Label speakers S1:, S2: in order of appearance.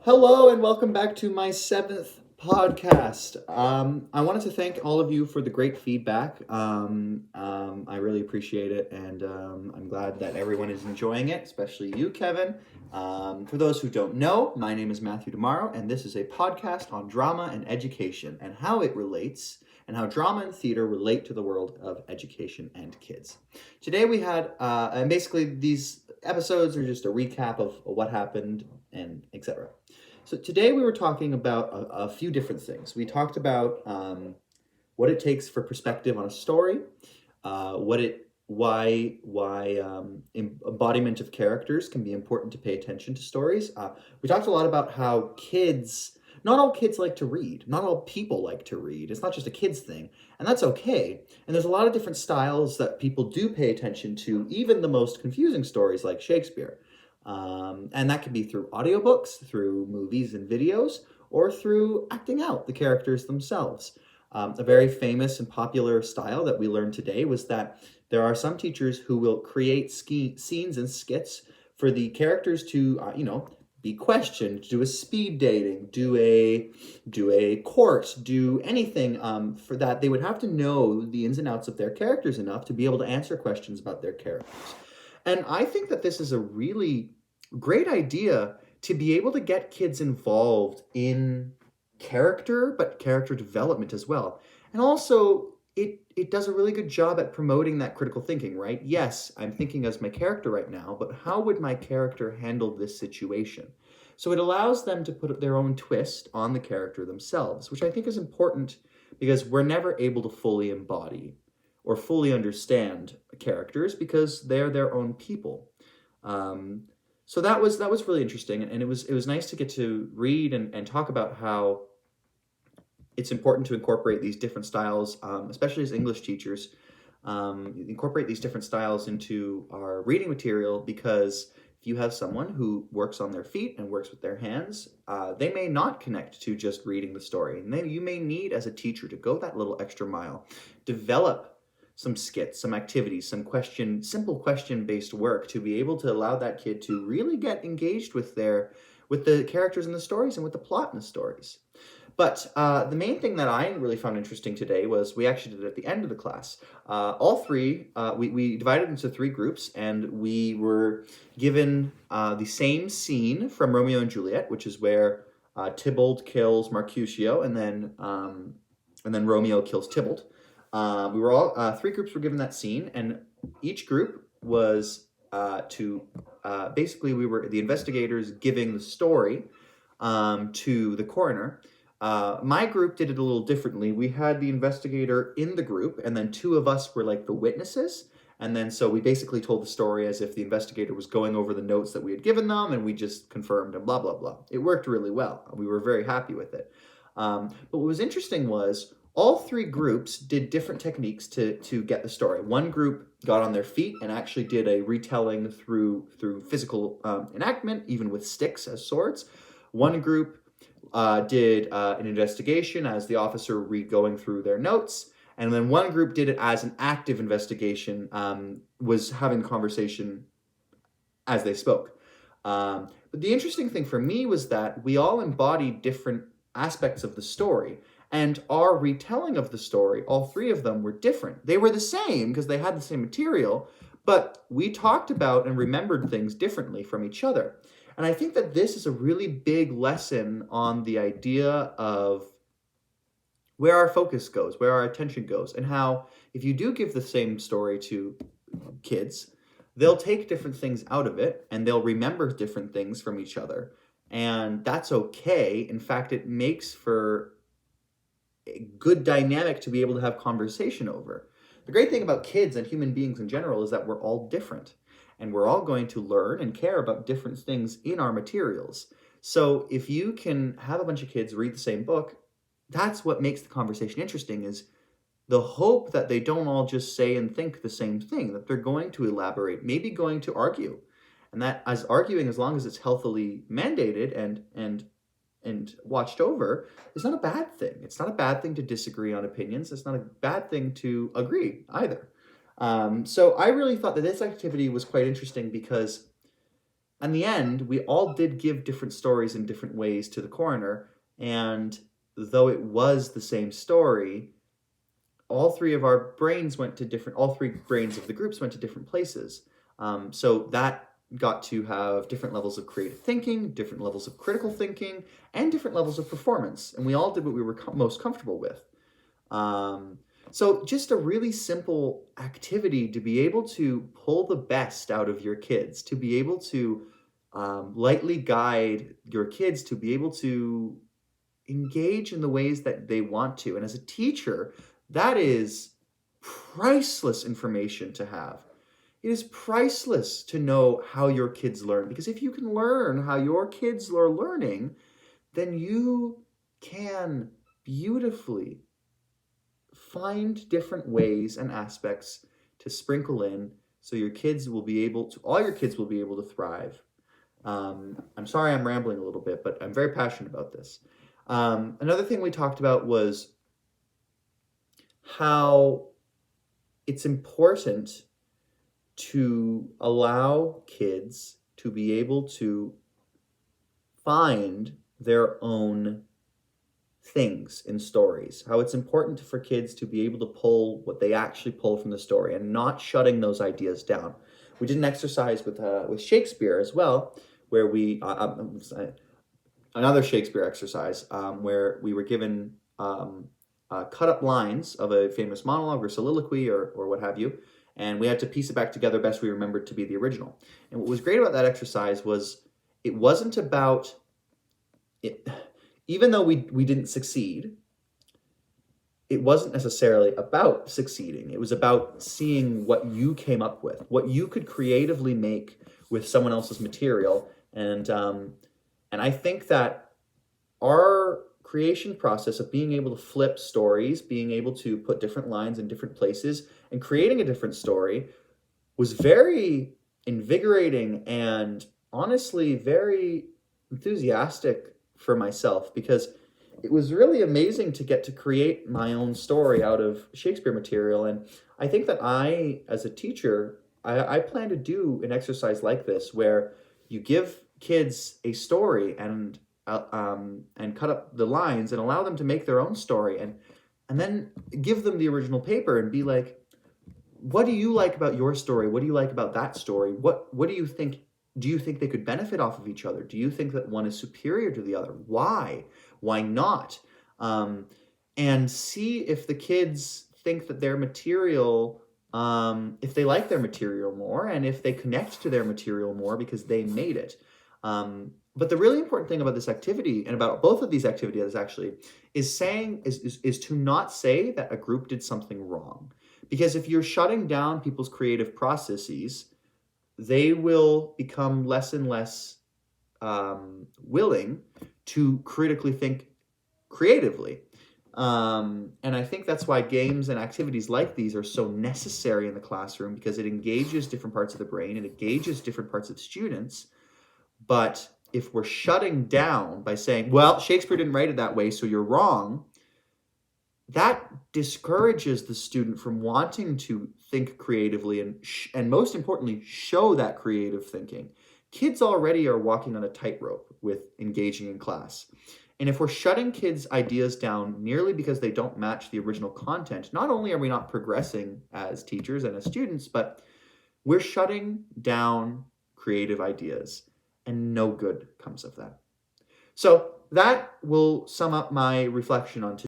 S1: Hello and welcome back to my seventh podcast. I wanted to thank all of you for the great feedback. I really appreciate it, and I'm glad that everyone is enjoying it, especially you, Kevin. For those who don't know, my name is Matthew Demaro, and this is a podcast on drama and education and how it relates and how drama and theater relate to the world of education and kids. Today we had, and basically these episodes are just a recap of what happened and etc. So today we were talking about a few different things. We talked about what it takes for perspective on a story, why embodiment of characters can be important to pay attention to stories. We talked a lot about how not all kids like to read, not all people like to read. It's not just a kids thing, and that's okay. And there's a lot of different styles that people do pay attention to, even the most confusing stories like Shakespeare. And that can be through audiobooks, through movies and videos, or through acting out the characters themselves. A very famous and popular style that we learned today was that there are some teachers who will create scenes and skits for the characters to, be questioned, do a speed dating, do a court, do anything for that. They would have to know the ins and outs of their characters enough to be able to answer questions about their characters. And I think that this is a really great idea to be able to get kids involved in character, but character development as well. And also, it does a really good job at promoting that critical thinking, right? Yes, I'm thinking as my character right now, but how would my character handle this situation? So it allows them to put their own twist on the character themselves, which I think is important because we're never able to fully embody or fully understand characters because they're their own people. So that was really interesting, and it was nice to get to read and talk about how it's important to incorporate these different styles, especially as English teachers, incorporate these different styles into our reading material, because if you have someone who works on their feet and works with their hands, they may not connect to just reading the story. And you may need, as a teacher, to go that little extra mile, develop some skits, some activities, simple question-based work to be able to allow that kid to really get engaged with the characters in the stories and with the plot in the stories. But the main thing that I really found interesting today was we actually did it at the end of the class. We divided into three groups, and we were given the same scene from Romeo and Juliet, which is where Tybalt kills Mercutio, and then Romeo kills Tybalt. We were all three groups were given that scene, and each group was basically we were the investigators giving the story to the coroner. My group did it a little differently. We had the investigator in the group, and then two of us were like the witnesses. And then so we basically told the story as if the investigator was going over the notes that we had given them, and we just confirmed and blah, blah, blah. It worked really well. We were very happy with it. But what was interesting was all three groups did different techniques to get the story. One group got on their feet and actually did a retelling through physical enactment, even with sticks as swords. One group did an investigation as the officer going through their notes. And then one group did it as an active investigation, was having the conversation as they spoke. But the interesting thing for me was that we all embodied different aspects of the story. And our retelling of the story, all three of them were different. They were the same because they had the same material, but we talked about and remembered things differently from each other. And I think that this is a really big lesson on the idea of where our focus goes, where our attention goes, and how if you do give the same story to kids, they'll take different things out of it and they'll remember different things from each other. And that's okay. In fact, it makes for a good dynamic to be able to have conversation over. The great thing about kids and human beings in general is that we're all different, and we're all going to learn and care about different things in our materials. So if you can have a bunch of kids read the same book, that's what makes the conversation interesting, is the hope that they don't all just say and think the same thing, that they're going to elaborate, maybe going to argue. And that as arguing, as long as it's healthily mandated and watched over, is not a bad thing. It's not a bad thing to disagree on opinions. It's not a bad thing to agree either. So I really thought that this activity was quite interesting because in the end, we all did give different stories in different ways to the coroner, and though it was the same story, all three brains of the groups went to different places. So that got to have different levels of creative thinking, different levels of critical thinking, and different levels of performance. And we all did what we were most comfortable with. So just a really simple activity to be able to pull the best out of your kids, to be able to lightly guide your kids, to be able to engage in the ways that they want to. And as a teacher, that is priceless information to have. It is priceless to know how your kids learn, because if you can learn how your kids are learning, then you can beautifully find different ways and aspects to sprinkle in so your kids will be able to, all your kids will be able to thrive. I'm sorry I'm rambling a little bit, but I'm very passionate about this. Another thing we talked about was how it's important to allow kids to be able to find their own things in stories, how it's important for kids to be able to pull what they actually pull from the story and not shutting those ideas down. We did an exercise with Shakespeare as well, where we another Shakespeare exercise where we were given cut up lines of a famous monologue or soliloquy or what have you, and we had to piece it back together best we remembered to be the original. And what was great about that exercise was it wasn't about it. Even though we didn't succeed, it wasn't necessarily about succeeding. It was about seeing what you came up with, what you could creatively make with someone else's material. And I think that our creation process of being able to flip stories, being able to put different lines in different places, and creating a different story was very invigorating and honestly very enthusiastic for myself, because it was really amazing to get to create my own story out of Shakespeare material. And I think that I, as a teacher, I plan to do an exercise like this where you give kids a story and cut up the lines and allow them to make their own story, and then give them the original paper and be like, what do you like about your story? What do you like about that story? What do you think? Do you think they could benefit off of each other? Do you think that one is superior to the other? Why? Why not? And see if the kids think that their material, if they like their material more, and if they connect to their material more because they made it. But the really important thing about this activity, and about both of these activities actually, is to not say that a group did something wrong. Because if you're shutting down people's creative processes, they will become less and less willing to critically think creatively. And I think that's why games and activities like these are so necessary in the classroom, because it engages different parts of the brain, it engages different parts of students. But if we're shutting down by saying, well, Shakespeare didn't write it that way, so you're wrong, that discourages the student from wanting to think creatively and most importantly, show that creative thinking. Kids already are walking on a tightrope with engaging in class. And if we're shutting kids' ideas down merely because they don't match the original content, not only are we not progressing as teachers and as students, but we're shutting down creative ideas, and no good comes of that. So that will sum up my reflection on today.